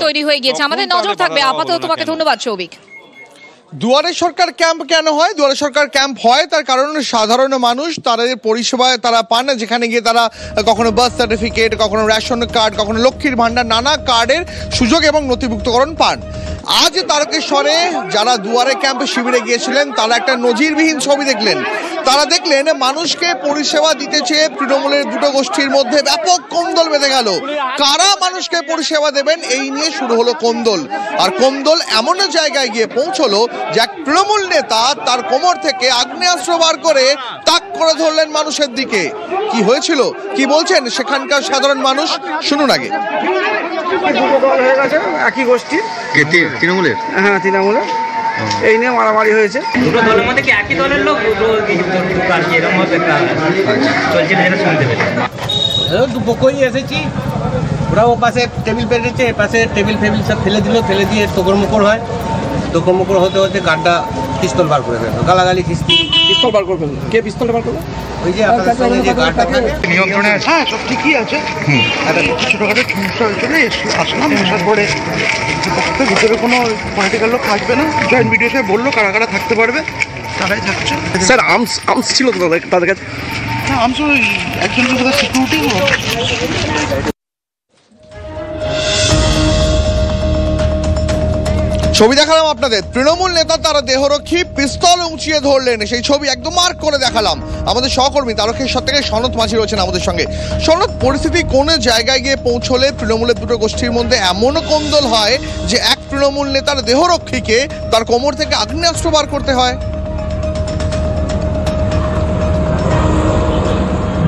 তৈরি হয়ে গিয়েছে। আমাদের নজর থাকবে আপাতত। তোমাকে ধন্যবাদ সৌভিক। দুয়ারে সরকার ক্যাম্প কেন হয়? দুয়ারে সরকার ক্যাম্প হয় তার কারণ সাধারণ মানুষ তাদের পরিষেবায় তারা পান না, যেখানে গিয়ে তারা কখনো বার্থ সার্টিফিকেট, কখনো রেশন কার্ড, কখনো লক্ষ্মীর ভান্ডার, নানা কার্ডের সুযোগ এবং নথিভুক্তকরণ পান। আজ তারকেশ্বরে যারা দুয়ারে ক্যাম্পে শিবিরে গিয়েছিলেন তারা একটা নজিরবিহীন ছবি দেখলেন। তারা দেখলেন মানুষকে পরিষেবা দিতে চেয়ে তৃণমূলের দুটো গোষ্ঠীর মধ্যে ব্যাপক কোন্দল বেঁধে গেল। কারা মানুষকে পরিষেবা দেবেন এই নিয়ে শুরু হলো কোন্দল। আর কোন্দল এমন জায়গায় গিয়ে পৌঁছলো যে এক তৃণমূল নেতা তার কোমর থেকে আগ্নেয়াস্ত্র বার করে তাক করে ধরলেন মানুষের দিকে। কি হয়েছিল, কি বলছেন সেখানকার সাধারণ মানুষ, শুনুন আগে। দুটো দল হয়ে গেছে, একই গোষ্ঠী, তৃণমূলের। হ্যাঁ তৃণমূলের, এই নিয়ে মারামারি হয়েছে। দুটো দলের মধ্যে কি একই দলের লোক এরকম চলছে যেটা শুনতে পেলে দুপক্ষই এসেছি। ওরা ও পাশে টেবিল পেরেছে, এ পাশে টেবিল ফেবিল সব ফেলে দিল, ফেলে দিয়ে তোকড়মোকড় হয়। তোকড়মোকড় হতে হতে গানটা পিস্তল বার করে ফেললো, গালাগালি খিস্তি। পিস্তল বার করে ফেললো? কে পিস্তলটা বার করলো? ওই যে আপনার সঙ্গে যে গানটা নিয়ন্ত্রণে আছে। হ্যাঁ সব ঠিকই আছে। ছোটোখাটো সমস্যা হয়েছিল, আসলাম আসার পরে ভিতরে কোনো পলিটিক্যাল লোক থাকবে না, জয়েন্ট ভিডিওতে বললো কারা কারা থাকতে পারবে তারাই থাকছে। স্যার আর্মস ছিল তো তাদের কাছে? হ্যাঁ আমি একজনের সাথে সিকিউরিটি। ছবি দেখালাম আপনাদের, তৃণমূল নেতা তারা দেহরক্ষী পিস্তল উঁচিয়ে ধরলেন, সেই ছবি একদম মার্ক করে দেখালাম। আমাদের সহকর্মী তারকের থেকে সনৎ মাঝি রয়েছেন আমাদের সঙ্গে। সনৎ, পরিস্থিতি কোন জায়গায় গিয়ে পৌঁছলে তৃণমূলের দুটো গোষ্ঠীর মধ্যে এমন কোন্দল হয় যে এক তৃণমূল নেতার দেহরক্ষীকে তার কোমর থেকে আগ্নেয়াস্ত্র বার করতে হয়?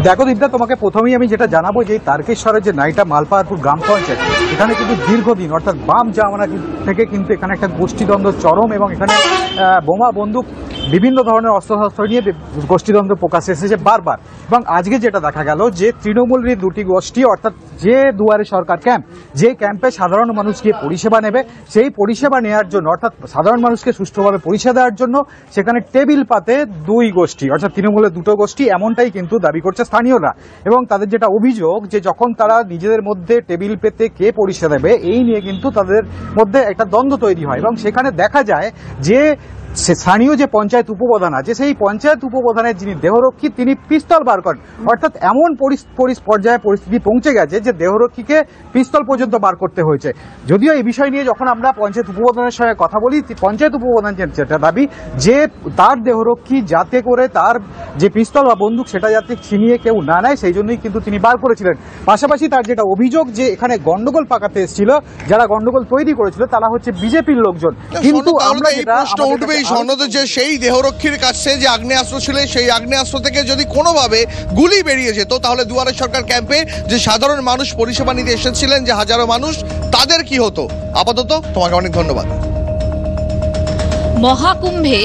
দেখো দীপদা, তোমাকে প্রথমেই আমি যেটা জানাবো যে তারকেশ্বরের যে নাইটা মালপাহাড়পুর গ্রাম পঞ্চায়েত, এখানে কিন্তু দীর্ঘদিন অর্থাৎ বাম জামানা থেকে কিন্তু এখানে একটা গোষ্ঠীদ্বন্দ্ব চরম, এবং এখানে বোমা বন্দুক বিভিন্ন ধরনের অস্ত্রশস্ত্র নিয়ে গোষ্ঠীদ্বন্দ্ব প্রকাশে এসেছে বারবার। এবং আজকে যেটা দেখা গেল যে তৃণমূলের দুটি গোষ্ঠী, অর্থাৎ যে দুয়ারে সরকার ক্যাম্প, যে ক্যাম্পে সাধারণ মানুষ গিয়ে পরিষেবা নেবে, সেই পরিষেবা নেওয়ার জন্য অর্থাৎ সাধারণ মানুষকে সুষ্ঠুভাবে পরিষেবা দেওয়ার জন্য সেখানে টেবিল পাতে দুই গোষ্ঠী, অর্থাৎ তৃণমূলের দুটো গোষ্ঠী, এমনটাই কিন্তু দাবি করছে স্থানীয়রা। এবং তাদের যেটা অভিযোগ যে যখন তারা নিজেদের মধ্যে টেবিল পেতে কে পরিষেবা দেবে এই নিয়ে কিন্তু তাদের মধ্যে একটা দ্বন্দ্ব তৈরি হয়। এবং সেখানে দেখা যায় যে স্থানীয় যে পঞ্চায়েত উপপ্রধান আছে, সেই পঞ্চায়েত উপপ্রধানের যিনি দেহরক্ষী তিনি পিস্তল বার করেন। অর্থাৎ এমন পর্যায়ে পরিস্থিতি পৌঁছে গেছে যে দেহরক্ষীকে পিস্তল পর্যন্ত বার করতে হয়েছে। যদিও এই বিষয় নিয়ে যখন আমরা পঞ্চায়েত উপপ্রধানের সঙ্গে কথা বলি, পঞ্চায়েত উপপ্রধান যেটা দাবি যে তার দেহরক্ষী যাতে করে তার যে পিস্তল বা বন্দুক সেটা যাতে ছিনিয়ে কেউ না নেয় সেই জন্যই কিন্তু তিনি বার করেছিলেন। পাশাপাশি তার যেটা অভিযোগ যে এখানে গন্ডগোল পাকাতে এসেছিল, যারা গন্ডগোল তৈরি করেছিল তারা হচ্ছে বিজেপির লোকজন। কিন্তু আমরা যে সেই দেহরক্ষীর কাছে যে আগ্নেয়াস্ত্র ছিল, সেই আগ্নেয়াস্ত্র থেকে যদি কোনোভাবে গুলি বেরিয়ে যেত তাহলে দুয়ারে সরকার ক্যাম্পে যে সাধারণ মানুষ পরিষেবা নিতে এসেছিলেন, যে হাজারো মানুষ, তাদের কি হতো? আপাতত তোমাকে অনেক ধন্যবাদ। মহাকুম্ভে